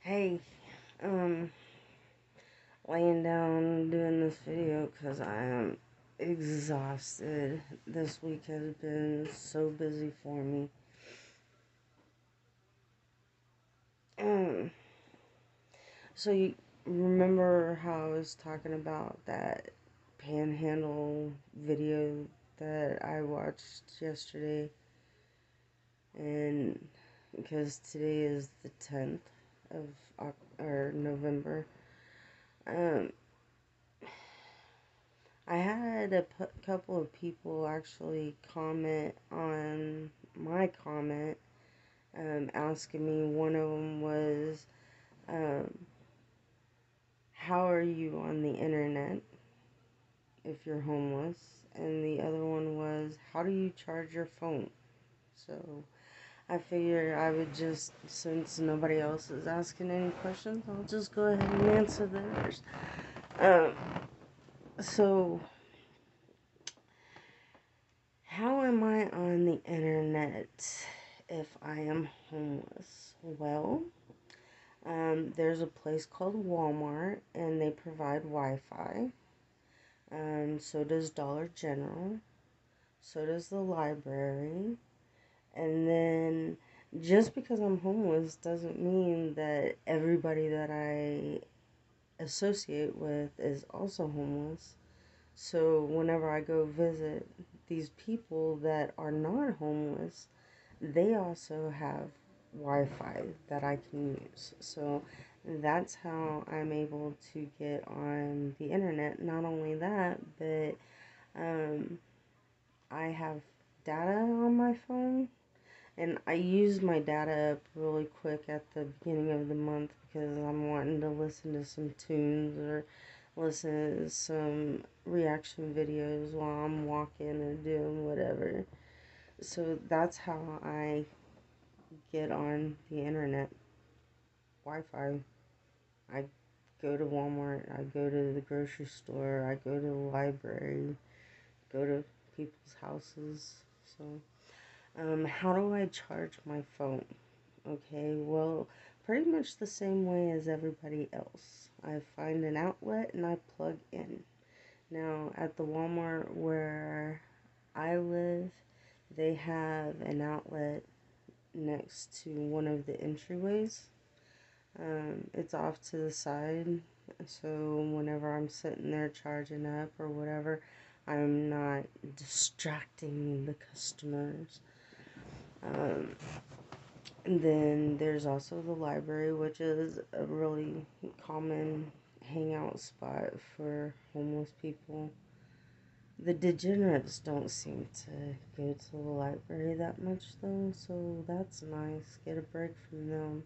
Hey, um, laying down doing this video because I am exhausted. This week has been so busy for me. Um, so you remember how I was talking about that panhandle video that I watched yesterday? And because today is the 10th of November, um, I had a couple of people actually comment on my comment, asking me. One of them was, um, how are you on the internet if you're homeless? And the other one was, how do you charge your phone? So I figured I would just, since nobody else is asking any questions, I'll just go ahead and answer theirs. Um, so How am I on the internet if I am homeless? Well, there's a place called Walmart, and they provide Wi-Fi. So does Dollar General. So does the library. And then, just because I'm homeless doesn't mean that everybody that I associate with is also homeless. So whenever I go visit these people that are not homeless, they also have Wi-Fi that I can use. So that's how I'm able to get on the internet. Not only that, but um, I have data on my phone, and I use my data up really quick at the beginning of the month because I'm wanting to listen to some tunes or listen to some reaction videos while I'm walking or doing whatever. So that's how I get on the internet. Wi-Fi. I go to Walmart, I go to the grocery store, I go to the library, go to people's houses. So, how do I charge my phone? Okay, well, pretty much the same way as everybody else. I find an outlet and I plug in. Now, at the Walmart where I live, they have an outlet next to one of the entryways. It's off to the side, so whenever I'm sitting there charging up or whatever, I'm not distracting the customers. Um, and then there's also the library, which is a really common hangout spot for homeless people. The degenerates don't seem to go to the library that much though, so that's nice. Get a break from them.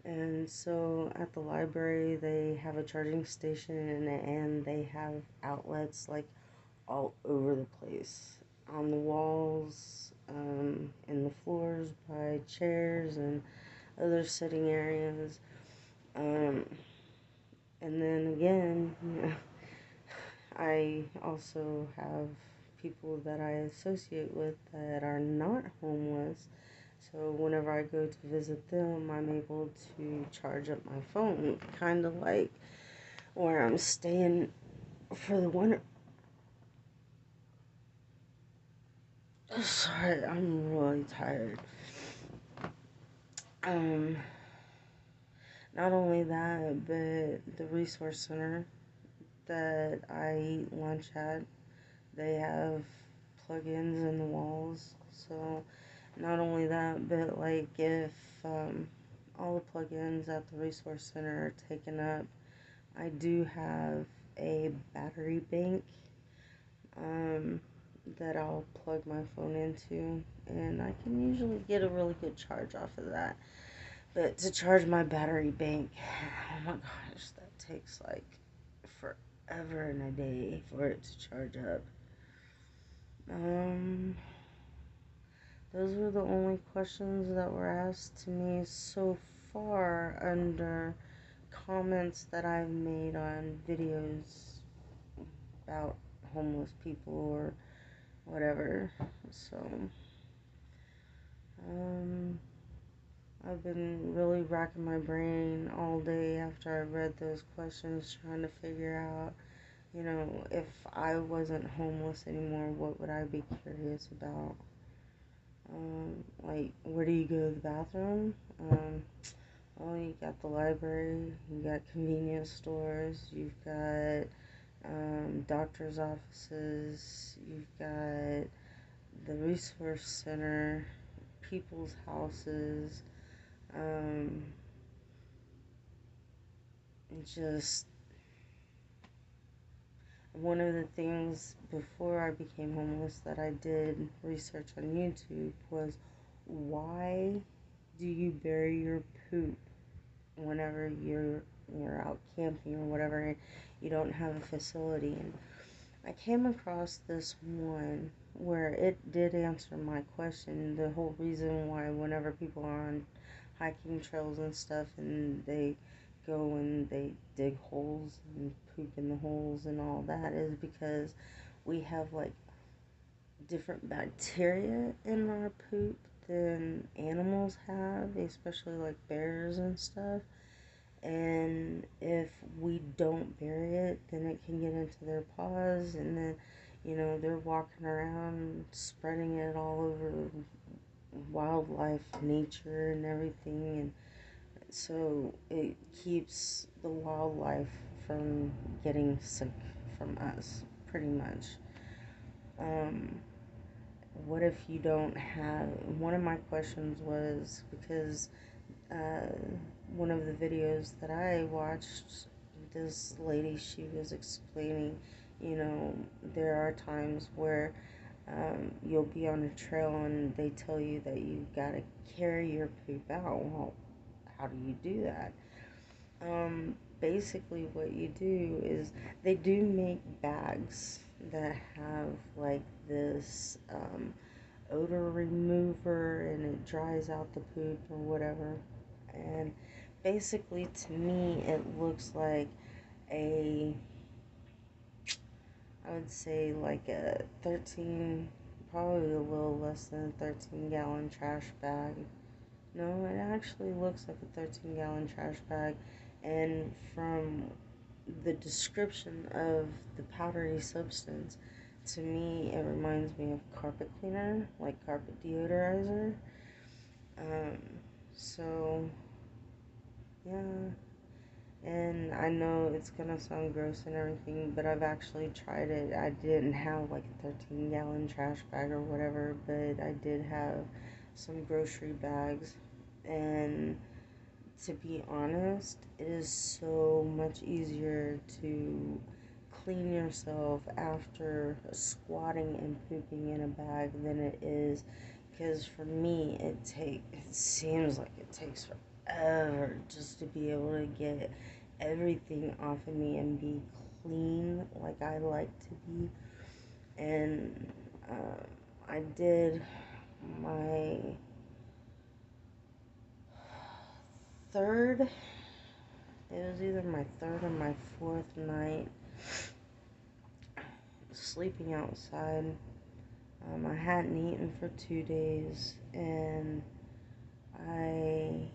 And so at the library, they have a charging station and they have outlets like all over the place on the walls, in the floors by chairs and other sitting areas. Um, and then again, I also have people that I associate with that are not homeless. So whenever I go to visit them, I'm able to charge up my phone, kind of like where I'm staying for the winter. Sorry, I'm really tired. Um, Not only that, but the resource center that I eat lunch at, they have plugins in the walls. So not only that, but like if all the plugins at the resource center are taken up, I do have a battery bank um, that I'll plug my phone into, and I can usually get a really good charge off of that. But to charge my battery bank, oh my gosh, that takes like forever and a day for it to charge up. Um, those were the only questions that were asked to me so far under comments that I've made on videos about homeless people or whatever. So, um, I I've been really racking my brain all day after I read those questions, trying to figure out, if I wasn't homeless anymore, what would I be curious about? Like, where do you go to the bathroom? Well, you got the library, you got convenience stores, you've got doctor's offices, you've got the resource center, people's houses, um, just one of the things before I became homeless that I did research on YouTube was, why do you bury your poop whenever you're out camping or whatever and you don't have a facility? And I came across this one where it did answer my question. The whole reason why whenever people are on hiking trails and stuff and they go and they dig holes and poop in the holes and all that is because we have like different bacteria in our poop than animals have, especially like bears and stuff. And if we don't bury it, then it can get into their paws, and then they're walking around spreading it all over wildlife, nature, and everything. And so it keeps the wildlife from getting sick from us, pretty much. Um, what if you don't have? One of my questions was because uh, one of the videos that I watched, this lady, she was explaining, there are times where you'll be on a trail and they tell you that you gotta carry your poop out. Well, how do you do that? Basically, what you do is they do make bags that have like this odor remover and it dries out the poop or whatever. And basically, to me, it looks like a, I would say like a 13, probably a little less than a 13-gallon trash bag. No, it actually looks like a 13-gallon trash bag. And from the description of the powdery substance, to me, it reminds me of carpet cleaner, like carpet deodorizer. Um, so, yeah. And I know it's gonna sound gross and everything, but I've actually tried it. I didn't have like a 13-gallon trash bag or whatever, but I did have some grocery bags. And to be honest, it is so much easier to clean yourself after squatting and pooping in a bag than it is, because for me it seems like it takes forever just to be able to get everything off of me and be clean like I like to be. And I did my third, it was either my third or my fourth night sleeping outside. I hadn't eaten for 2 days, and I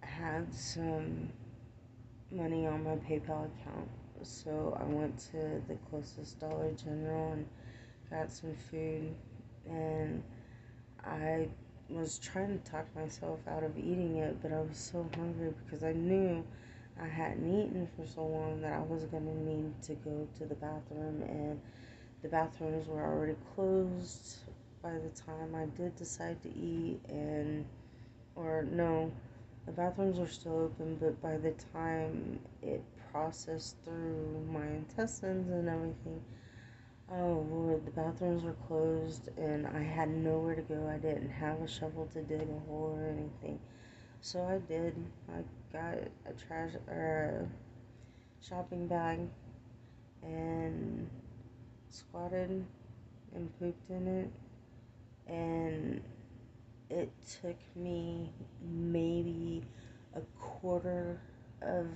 had some money on my PayPal account. So I went to the closest Dollar General and got some food, and I was trying to talk myself out of eating it, but I was so hungry because I knew I hadn't eaten for so long that I was going to need to go to the bathroom, and the bathrooms were already closed by the time I did decide to eat. And or no, the bathrooms were still open, but by the time it processed through my intestines and everything, oh Lord, the bathrooms were closed and I had nowhere to go. I didn't have a shovel to dig a hole or anything. So I did. I got a trash or a shopping bag and squatted and pooped in it. And it took me maybe a quarter of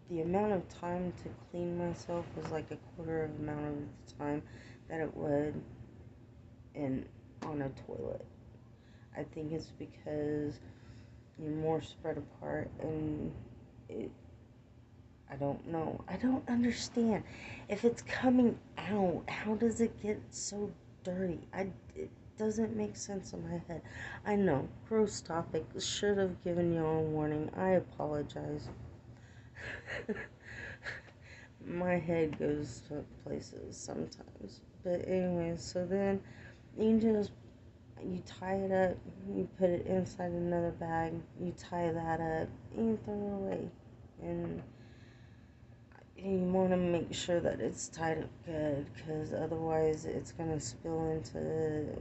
the amount of time to clean myself was like a quarter of the amount of the time that it would in on a toilet. I think it's because you're more spread apart, and it, I don't know. I don't understand. If it's coming out, how does it get so dirty? It doesn't make sense in my head. I know, gross topic. Should have given y'all a warning. I apologize. My head goes to places sometimes. But anyway, so then you tie it up, you put it inside another bag, you tie that up, and you throw it away. And you want to make sure that it's tied up good, because otherwise it's going to spill into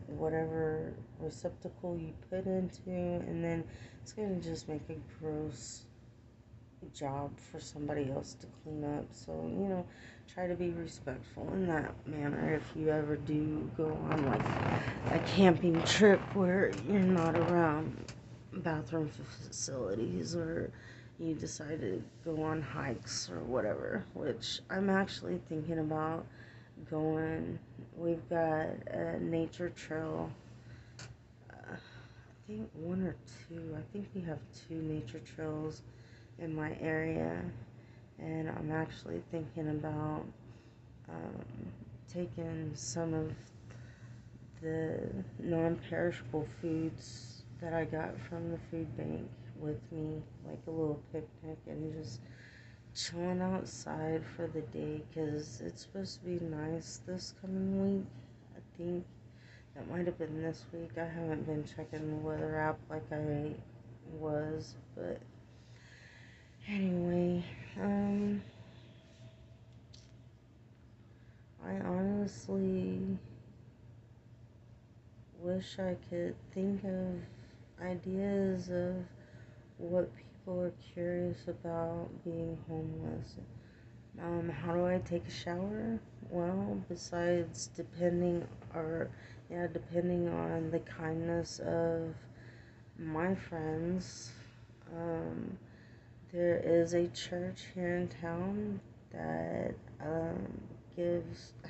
whatever receptacle you put into, and then it's going to just make a gross job for somebody else to clean up. So, try to be respectful in that manner if you ever do go on like a camping trip where you're not around bathroom facilities, or you decide to go on hikes or whatever, which I'm actually thinking about going. We've got a nature trail. I think one or two. I think we have two nature trails in my area, and I'm actually thinking about taking some of the non-perishable foods that I got from the food bank with me, like a little picnic, and just chilling outside for the day, because it's supposed to be nice this coming week. I think that might have been this week. I haven't been checking the weather app like I was, but anyway, I honestly wish I could think of ideas of what people are curious about being homeless. How do I take a shower? Well, besides depending on the kindness of my friends, um, there is a church here in town that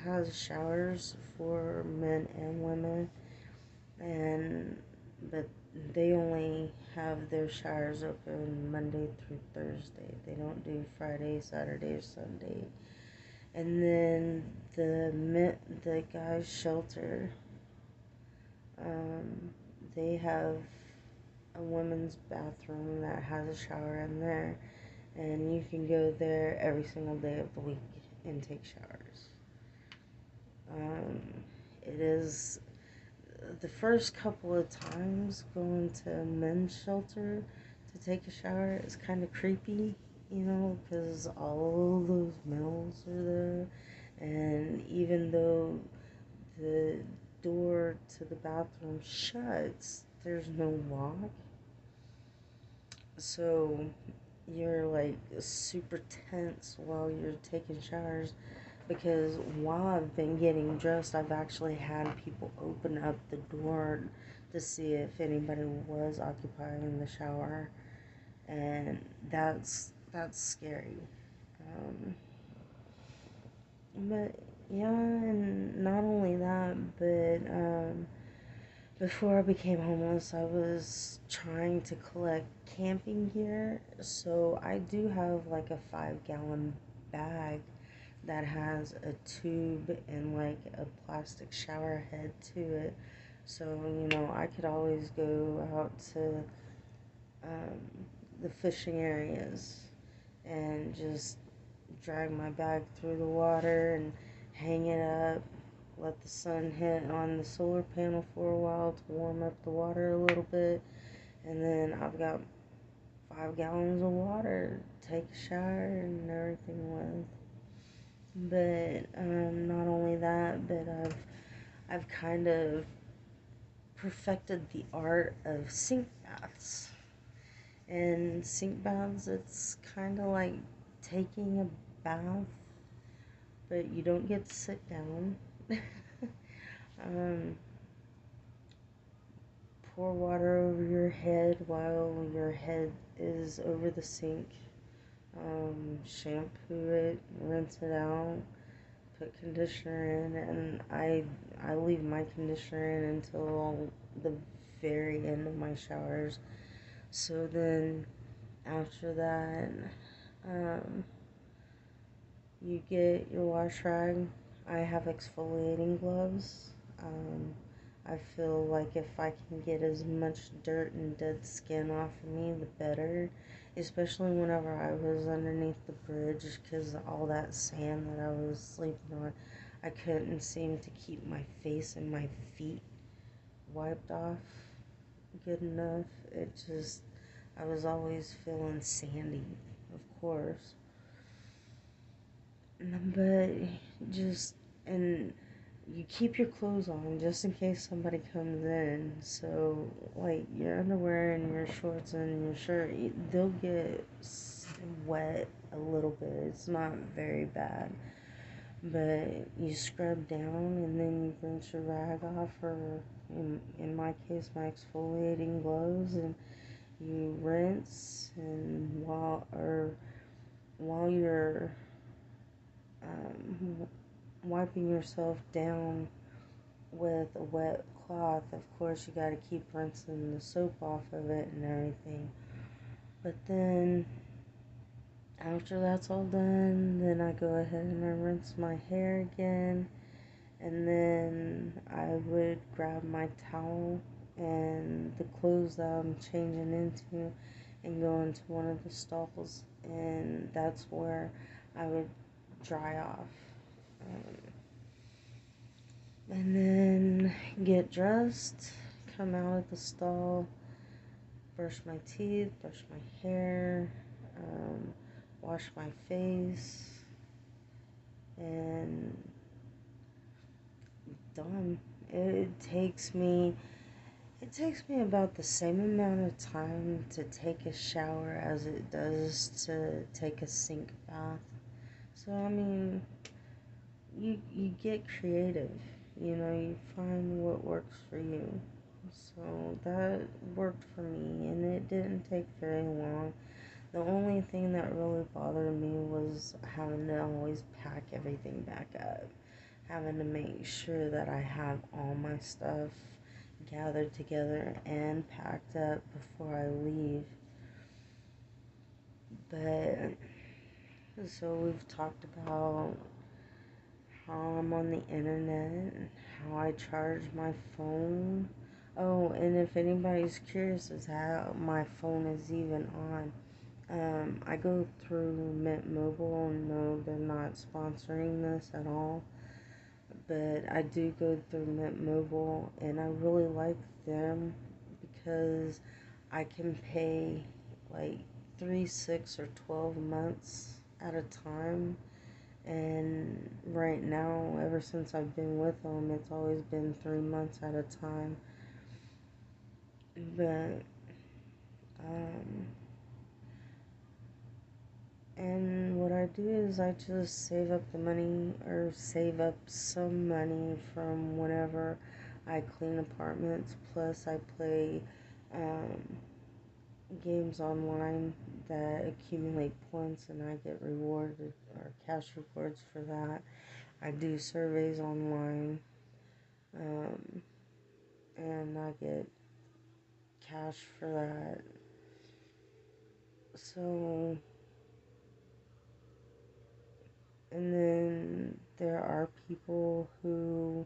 has showers for men and women, and but they only have their showers open Monday through Thursday. They don't do Friday, Saturday, or Sunday. And then the guys' shelter, um, they have a women's bathroom that has a shower in there, and you can go there every single day of the week and take showers. Um, it is the first couple of times going to a men's shelter to take a shower is kind of creepy, because all those males are there, and even though the door to the bathroom shuts, there's no lock, so you're like super tense while you're taking showers, because while I've been getting dressed, I've actually had people open up the door to see if anybody was occupying the shower, and that's scary. Um, but yeah, and not only that, but before I became homeless, I was trying to collect camping gear, so I do have like a 5-gallon bag that has a tube and like a plastic shower head to it. So, I could always go out to um, the fishing areas and just drag my bag through the water and hang it up, let the sun hit on the solar panel for a while to warm up the water a little bit, and then I've got 5 gallons of water to take a shower and everything with. But not only that, but I've kind of perfected the art of sink baths. And sink baths, it's kind of like taking a bath, but you don't get to sit down. um, Pour water over your head while your head is over the sink. Shampoo it, rinse it out, put conditioner in, and I leave my conditioner in until the very end of my showers. So then after that, um, you get your wash rag. I have exfoliating gloves. Um, I feel like if I can get as much dirt and dead skin off of me, the better. Especially whenever I was underneath the bridge, because all that sand that I was sleeping on, I couldn't seem to keep my face and my feet wiped off good enough. It just, I was always feeling sandy, of course. But just, and you keep your clothes on just in case somebody comes in. So, like, your underwear and your shorts and your shirt, they'll get wet a little bit. It's not very bad. But you scrub down and then you rinse your rag off, or in my case, my exfoliating gloves, and you rinse. And while you're um, wiping yourself down with a wet cloth, of course you got to keep rinsing the soap off of it and everything. But then after that's all done, then I go ahead and I rinse my hair again, and then I would grab my towel and the clothes that I'm changing into and go into one of the stalls, and that's where I would dry off. Um, and then get dressed, come out of the stall, brush my teeth, brush my hair, wash my face, and done. It takes me about the same amount of time to take a shower as it does to take a sink bath. So I mean, you get creative. You know, you find what works for you. So that worked for me, and it didn't take very long. The only thing that really bothered me was having to always pack everything back up, having to make sure that I have all my stuff gathered together and packed up before I leave. But so we've talked about how I'm on the internet, how I charge my phone. Oh, and if anybody's curious as how my phone is even on, I go through Mint Mobile, and no, they're not sponsoring this at all. But I do go through Mint Mobile, and I really like them because I can pay like 3, 6, or 12 months at a time. And right now, ever since I've been with them, it's always been 3 months at a time. But, um, and what I do is I just save up the money, or save up some money from whenever I clean apartments. Plus, I play um, games online that accumulate points, and I get rewarded or cash rewards for that. I do surveys online, um, and I get cash for that. So, and then there are people who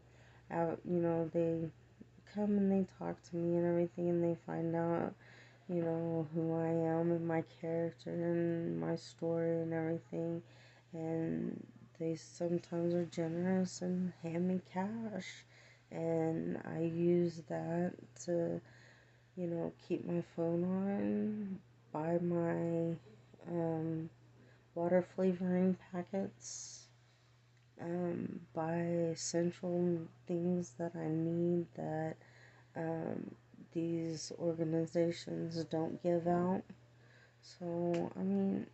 have, they come and they talk to me and everything, and they find out, who I am and my character and my story and everything. And they sometimes are generous and hand me cash. And I use that to, keep my phone on, buy my water flavoring packets, buy essential things that I need that these organizations don't give out. So, I mean,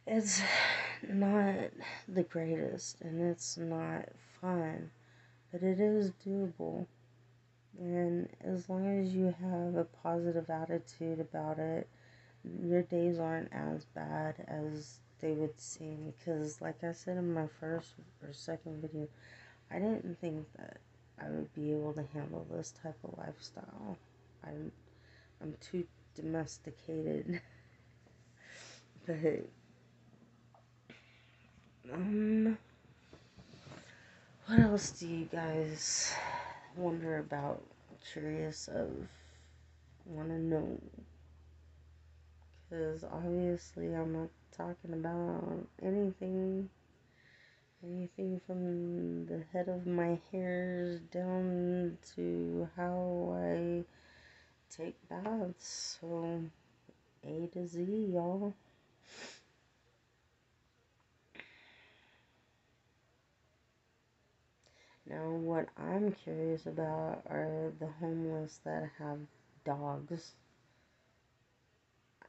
it's not the greatest and it's not fun, but it is doable. And as long as you have a positive attitude about it, your days aren't as bad as they would seem. Because, like I said in my first or second video, I didn't think that I would be able to handle this type of lifestyle. I'm too domesticated. But um what else do you guys wonder about, curious of, want to know? Because obviously I'm not talking about anything from the head of my hairs down to how I take baths. So A to Z, y'all. Now, what I'm curious about are the homeless that have dogs.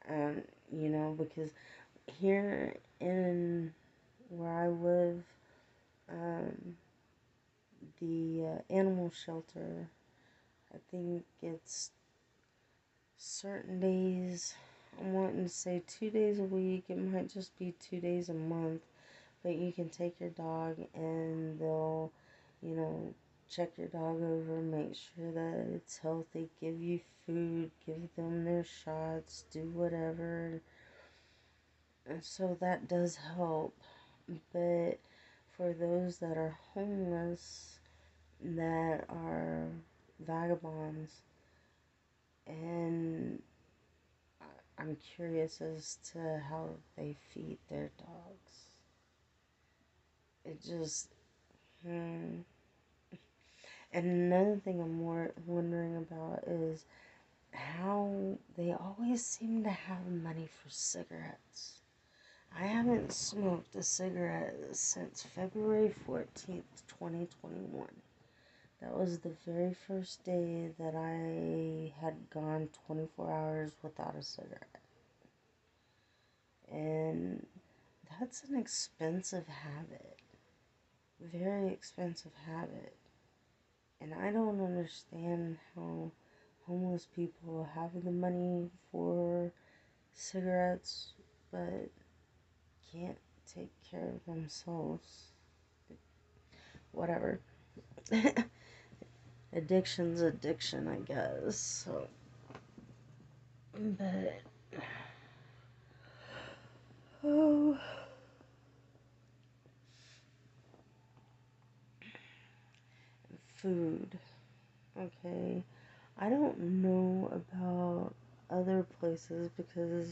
And, because here in where I live, um, the animal shelter, I think it's certain days. I'm wanting to say 2 days a week. It might just be 2 days a month. But you can take your dog and they'll, you know, check your dog over, make sure that it's healthy, give you food, give them their shots, do whatever. And so that does help. But for those that are homeless, that are vagabonds, and I'm curious as to how they feed their dogs. It just, hmm. And another thing I'm more wondering about is how they always seem to have money for cigarettes. I haven't smoked a cigarette since February 14th, 2021. That was the very first day that I had gone 24 hours without a cigarette. And that's an expensive habit. Very expensive habit. And I don't understand how homeless people have the money for cigarettes but can't take care of themselves. Whatever. Addiction's addiction, I guess. So, but oh, food. Okay. I don't know about other places because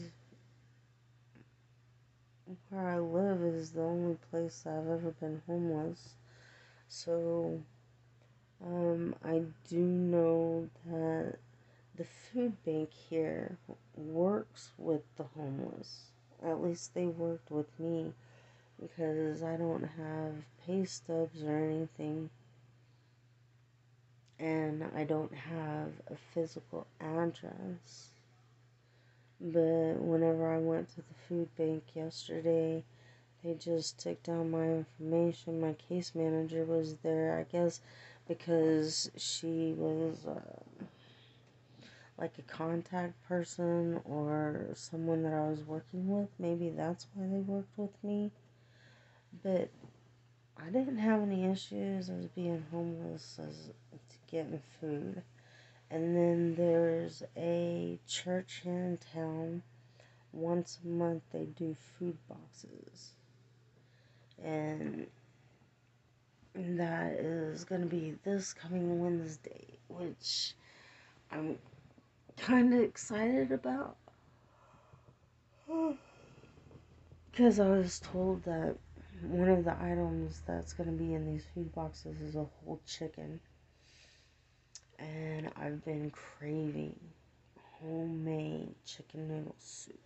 where I live is the only place I've ever been homeless. So, I do know that the food bank here works with the homeless. At least they worked with me because I don't have pay stubs or anything, and I don't have a physical address. But whenever I went to the food bank yesterday, they just took down my information. My case manager was there, I guess, because she was like a contact person or someone that I was working with. Maybe that's why they worked with me. But I didn't have any issues as being homeless as to getting food. And then there's a church here in town. Once a month they do food boxes. And that is going to be this coming Wednesday, which I'm kind of excited about. Because I was told that one of the items that's going to be in these food boxes is a whole chicken. And I've been craving homemade chicken noodle soup.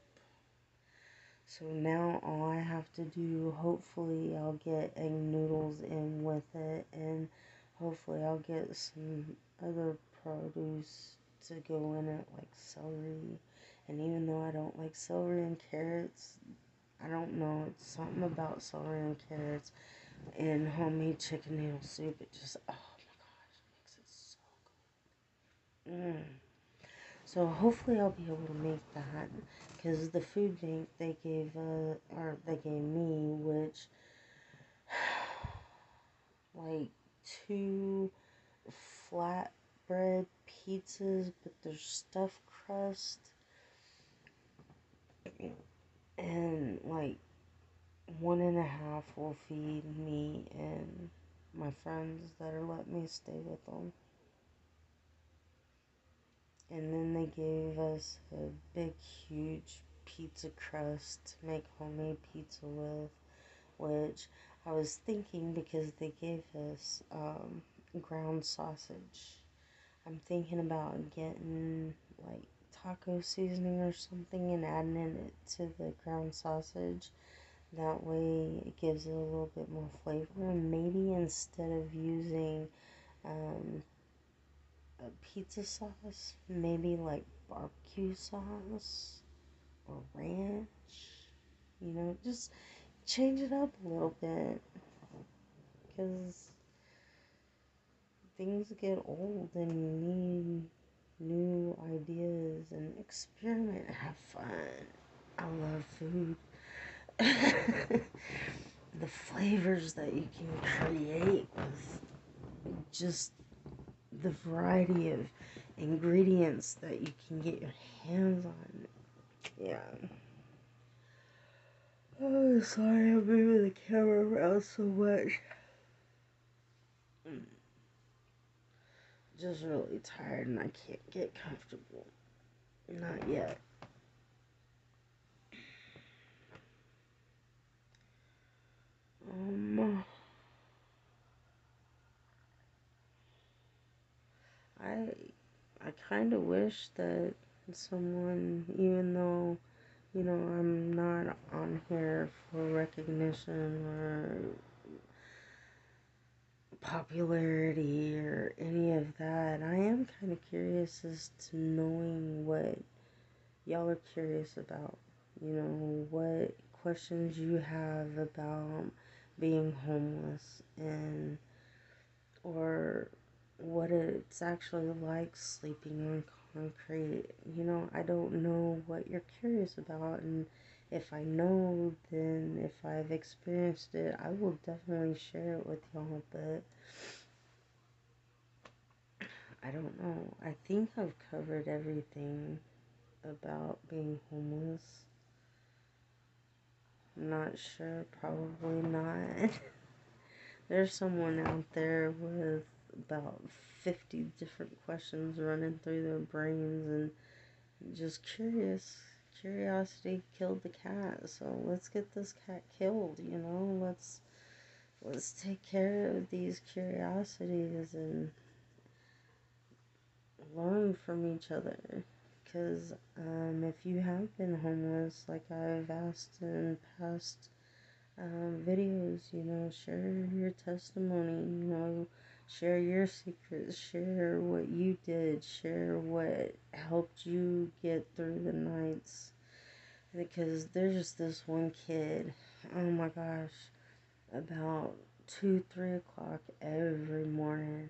So now all I have to do, hopefully I'll get egg noodles in with it, and hopefully I'll get some other produce to go in it, like celery. And even though I don't like celery and carrots, I don't know, it's something about celery and carrots and homemade chicken noodle soup. It just, oh my gosh, it makes it so good. So hopefully I'll be able to make that, because the food bank they gave me, which like two flatbread pizzas, but they're stuffed crust. And like one and a half will feed me and my friends that are letting me stay with them. And then they gave us a big, huge pizza crust to make homemade pizza with, which I was thinking because they gave us ground sausage. I'm thinking about getting like taco seasoning or something and adding it to the ground sausage. That way it gives it a little bit more flavor. And maybe instead of using um, a pizza sauce, maybe like barbecue sauce or ranch. Just change it up a little bit. Because things get old and you need new ideas and experiment, have fun. I love food. The flavors that you can create with just the variety of ingredients that you can get your hands on. Yeah. Oh, sorry, I'm moving the camera around so much. Just really tired and I can't get comfortable. Not yet. Um, I I kind of wish that someone, even though, I'm not on here for recognition or popularity or any of that, I am kind of curious as to knowing what y'all are curious about. What questions you have about being homeless and or what it's actually like sleeping on concrete. I don't know what you're curious about, and if I know, then if I've experienced it, I will definitely share it with y'all, but I don't know. I think I've covered everything about being homeless. I'm not sure, probably not. There's someone out there with about 50 different questions running through their brains and just curious. Curiosity killed the cat, so let's get this cat killed, Let's take care of these curiosities and learn from each other. Because if you have been homeless, like I've asked in past videos, share your testimony, share your secrets, share what you did, share what helped you get through the nights. Because there's this one kid, oh my gosh, about 2, 3 o'clock every morning,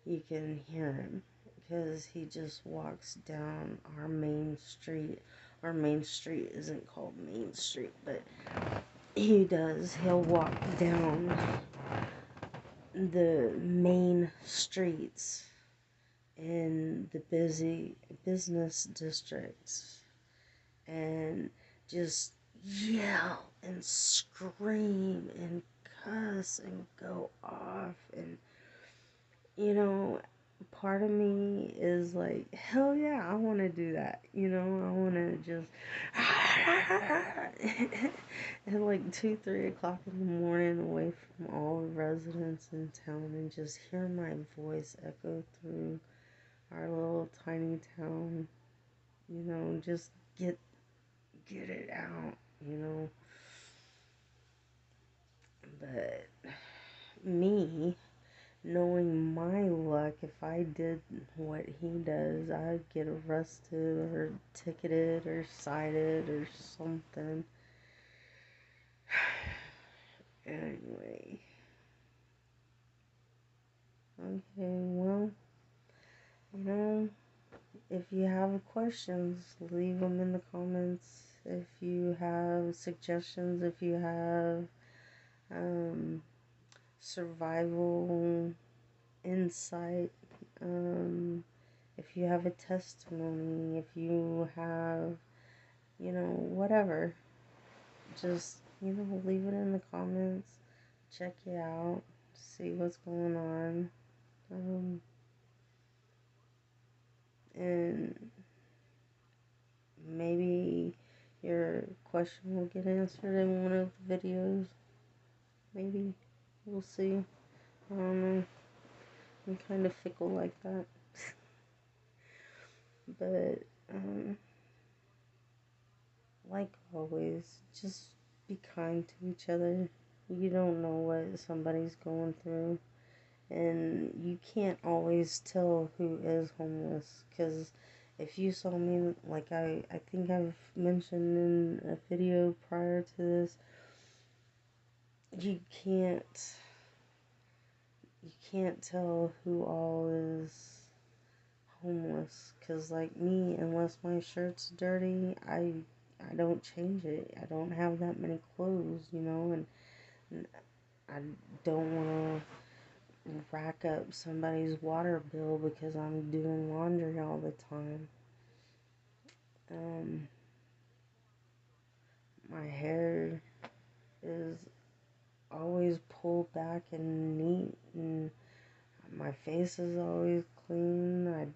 you can hear him because he just walks down our main street. Our main street isn't called Main Street, but he does. He'll walk down the main streets in the busy business districts and just yell and scream and cuss and go off. And part of me is like, hell yeah, I want to do that. I want to just at like 2, 3 o'clock in the morning, away from all the residents in town, and just hear my voice echo through our little tiny town. Just get it out. But me, knowing my luck, if I did what he does, I'd get arrested or ticketed or cited or something. Anyway. Okay, well, if you have questions, leave them in the comments. If you have suggestions, if you have survival insight, if you have a testimony, if you have, whatever, just, leave it in the comments, check it out, see what's going on, and maybe your question will get answered in one of the videos. Maybe. We'll see. I don't know. I'm kind of fickle like that. But, like always, just be kind to each other. You don't know what somebody's going through. And you can't always tell who is homeless. Because if you saw me, like I think I've mentioned in a video prior to this, you can't tell who all is homeless, because like me, unless my shirt's dirty, I don't change it. I don't have that many clothes, and I don't want to rack up somebody's water bill because I'm doing laundry all the time. um my hair is always pulled back and neat, and my face is always clean. I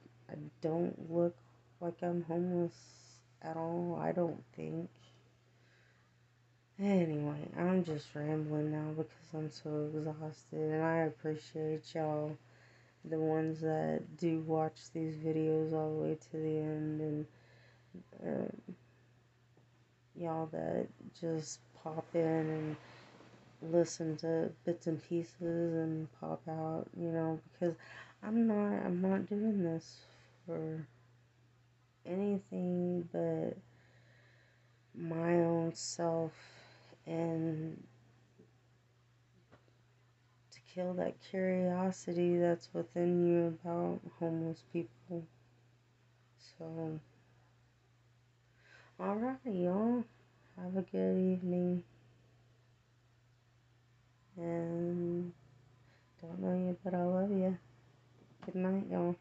don't look like I'm homeless at all, I don't think. Anyway, I'm just rambling now because I'm so exhausted, and I appreciate y'all, the ones that do watch these videos all the way to the end, and y'all that just pop in and listen to bits and pieces and pop out, because I'm not doing this for anything but my own self, and to kill that curiosity that's within you about homeless people. So, alright, y'all. Have a good evening. And don't know you, but I love you. Good night, y'all.